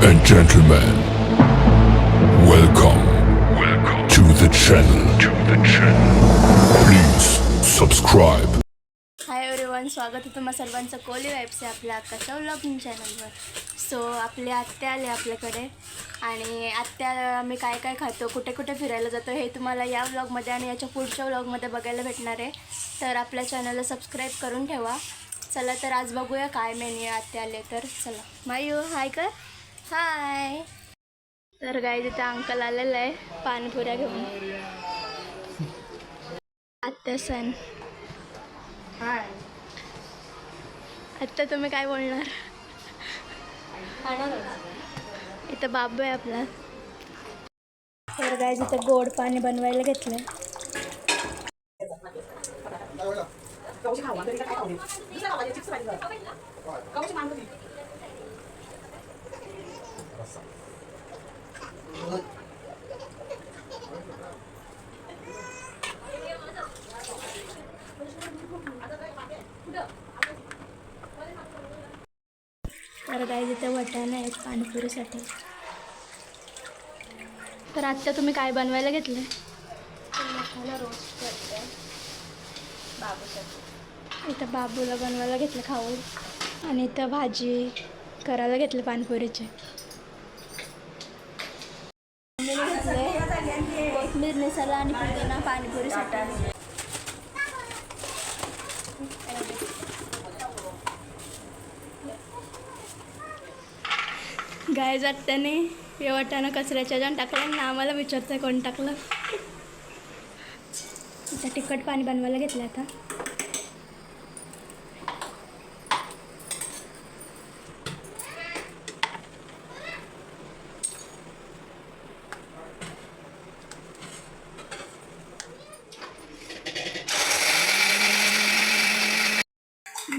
and gentlemen, welcome to the channel. Please subscribe. Hi everyone, स्वागत आहे तुम्हा सर्वांचं कोली वाईब्स आहे आपल्या आत्ताच्या व्लॉगिंग चॅनलवर. सो आपले आत्या आले आपल्याकडे आणि आत्या आम्ही काय काय खातो, कुठे कुठे फिरायला जातो हे तुम्हाला या व्लॉगमध्ये आणि याच्या पुढच्या व्लॉगमध्ये बघायला भेटणार आहे. तर आपल्या चॅनलला सबस्क्राईब करून ठेवा. चला तर आज बघूया काय मेन्यू आहे. आत्या आले तर चला. मायू हाय कर. हाय. तर गाय तिथे अंकल आलेलं आहे पाणीपुऱ्या घेऊन. आत्या सण. हाय. आत्ता तुम्ही काय बोलणार? इथं बाबू आहे आपला. तर गाय तिथं गोड पाणी बनवायला घेतलंय. तर गाय तिथे वाटाणा आहेत पाणीपुरीसाठी. तर आत्ता तुम्ही काय बनवायला घेतलं? मसाला रोस्ट करते बाबूसाठी. इथं बाबूला बनवायला घेतलं खाऊ. आणि इथं भाजी करायला घेतलं पाणीपुरीचे. कोथिंबीर मसाला आणि पुदिना पाणीपुरीसाठी. गाय जाताने हे वाटाणा कचऱ्याच्या ज्यानं टाकलं ना, आम्हाला विचारतं कोण टाकलं. आता तिखट पाणी बनवायला घेतलं. आता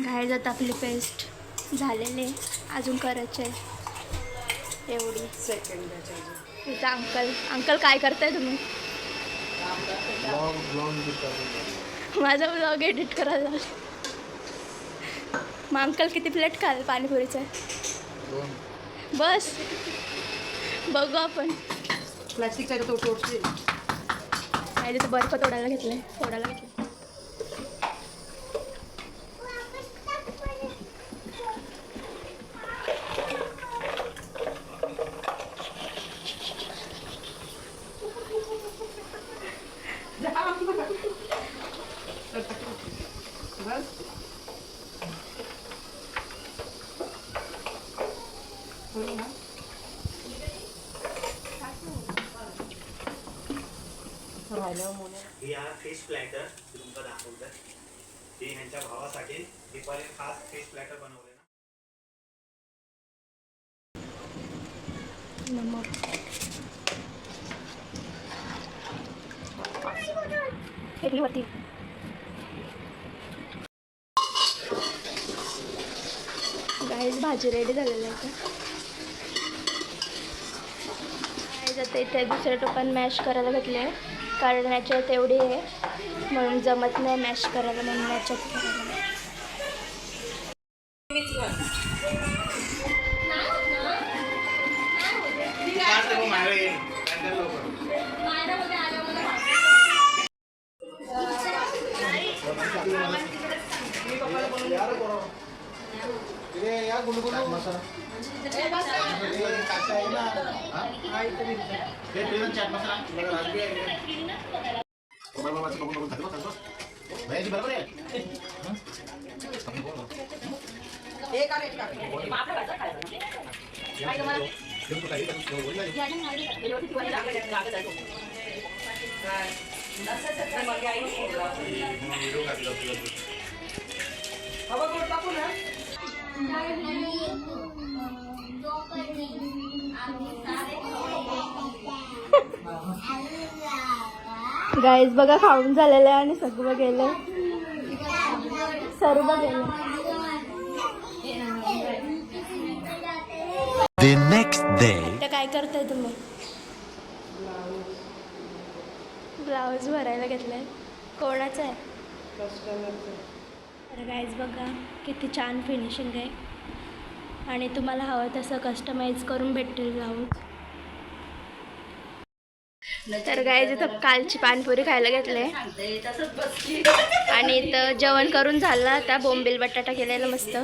गाय जात आपली पेस्ट झालेली, अजून करायची आहे एवढी. इथं अंकल काय करताय तुम्ही? माझा ब्लॉग एडिट करायला. मग अंकल किती प्लेट खाल पाणीपुरीचं? बस बघू आपण. प्लास्टिकचा तो तोडते. नाही तिथं बर्फ फोडायला घेतलं. ही हा फिश प्लॅटर तुमका दाखवतात. हे ह्यांच्या भावासाठी दीपावली खास फिश प्लॅटर बनवले ना. नमक फेकलीवरती. गाईस भाजी रेडी झालेली आहे. आता इथे दुसऱ्या टोपान मॅश करायला घेतले कारण याच्यात एवढी आहे म्हणून जमत नाही मॅश करायला, म्हणून याच्यात करायला. गाईज बघा खाऊन झालेलं आहे आणि सगळं गेलं, सर्व गेलं. The next day. तर काय करताय तुम्ही? ब्लाऊज भरायला घेतलाय. कोणाचं आहे? तर गाईज बघा किती छान फिनिशिंग आहे. आणि तुम्हाला हवं तसं कस्टमाइज करून भेटेल ब्लाऊज. तर गाईज इथं कालची पानपुरी खायला घेतले आणि इथं जेवण करून झालं. आता बोंबील बटाटा केलेला मस्त.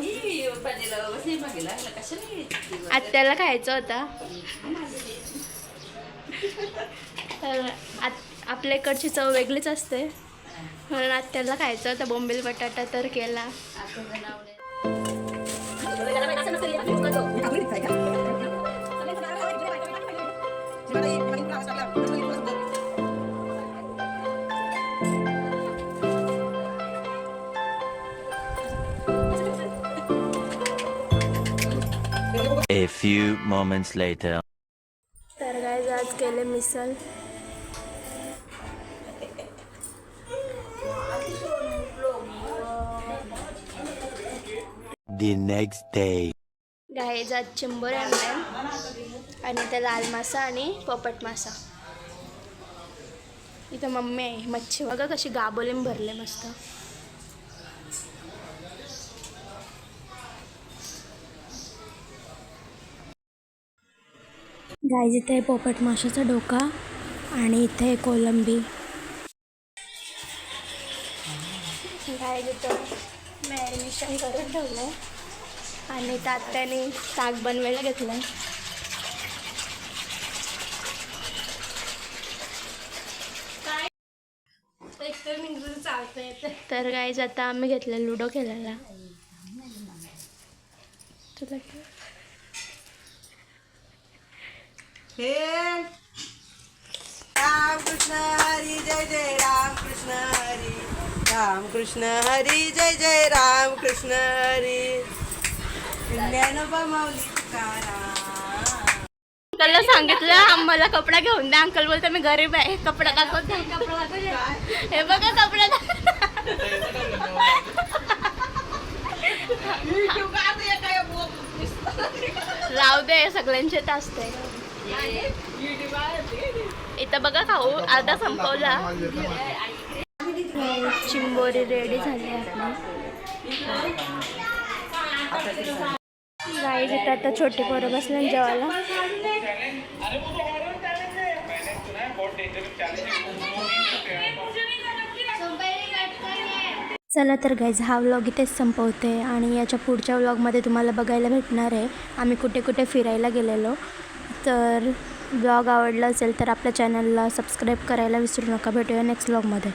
आत्याला खायचं होता. तर आपल्या इकडची चव वेगळीच असते म्हणून आत्याला खायचं होतं बोंबील बटाटा तर केला. A few moments later. तर गाईज आज केले मिसल. The next day. गाईज आज चिंबोरे आणले आणि इथं लाल मासा आणि पोपट मासा. इथं मम्मी आहे. मच्छी बघा कशी गाबोलीम भरले मस्त. गाईज इथे पोपट माशाचा डोका आणि इथे कोलंबी. गाईज इथं मॅरिनेशन करून ठेवलं आहे आणि तात्याने ताक बनवायला घेतलं. तर गाईज आता आम्ही घेतलं लुडो खेळायला. तुला हे राम कृष्ण हरी जय जय राम कृष्ण हरी. राम कृष्ण हरी जय जय राम कृष्ण हरी. ज्ञानोबा माऊली तुकाराम. अंकलला सांगितलं आम्हाला कपडा घेऊन द्या. अंकल बोलते मी गरीब आहे कपडा दाखवत नाही. हे बघा कपडा राहू दे सगळ्यांचे असते. इथं बघा खाऊ अर्धा संपवला. चिंबोरी रेडी झाली आपली. गाईज इथं आता छोटी पोरं बसले जेवायला. चला तर गाईज हा व्लॉग इथेच संपवते आणि याच्या पुढच्या व्लॉगमध्ये तुम्हाला बघायला भेटणार आहे आम्ही कुठे कुठे फिरायला गेलेलो. तर ब्लॉग आवडला असेल तर आपल्या चॅनलला सबस्क्राईब करायला विसरू नका. भेटूया नेक्स्ट व्लॉगमध्ये.